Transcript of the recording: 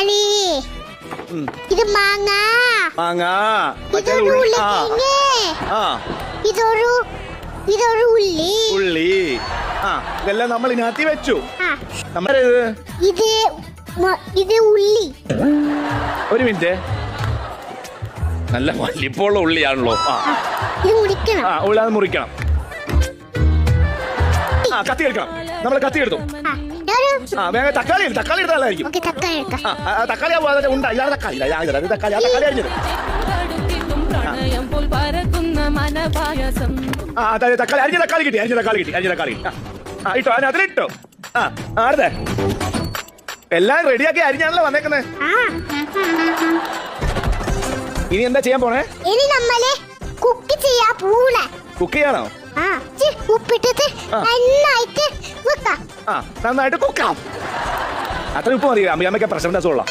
തക്കാളി, ഇത് മാങ്ങ, മാങ്ങ, ഇതൊരു ഉരുളക്കിഴങ്ങ്, ഇതൊരു ഉള്ളി. ഉള്ളി. ഇതെല്ലാം നമ്മൾ ഇതിനകത്ത് വെച്ചു. ഇത് ഉള്ളി. ഒരു മിനിറ്റ്, നല്ല വലിപ്പമുള്ള ഉള്ളിയാണല്ലോ. ഇത് മുറിക്കണം. ഉള്ളത് മുറിക്കണം. കത്തി എടുക്കണം. നമ്മൾ കത്തി എടുത്തു. വേഗം തക്കാളി എടുത്താൽ നല്ലതായിരിക്കും. തക്കാളി ഉണ്ട്. ഇതാണ് തക്കാളി. തക്കാളി അരിഞ്ഞത്. തക്കാളി അരിഞ്ഞ തക്കാളി കിട്ടി. ഇട്ടോ അതിലിട്ടോ. ആരുടെ എല്ലാം റെഡിയാക്കി അരിഞ്ഞാണല്ലോ വന്നേക്കുന്നത്. ഇനി എന്താ ചെയ്യാൻ പോണേ? ഇനി നമ്മള് കുക്ക് ചെയ്യാ പോണേ. കുക്ക് ചെയ്യാണോ? ഉപ്പിട്ടിട്ട് നന്നായിട്ട് വെക്കാം. നന്നായിട്ട് കുക്കാം. അത്ര ഉപ്പ് മതി. അമ്മയ്ക്ക് പ്രശ്നം ഉള്ള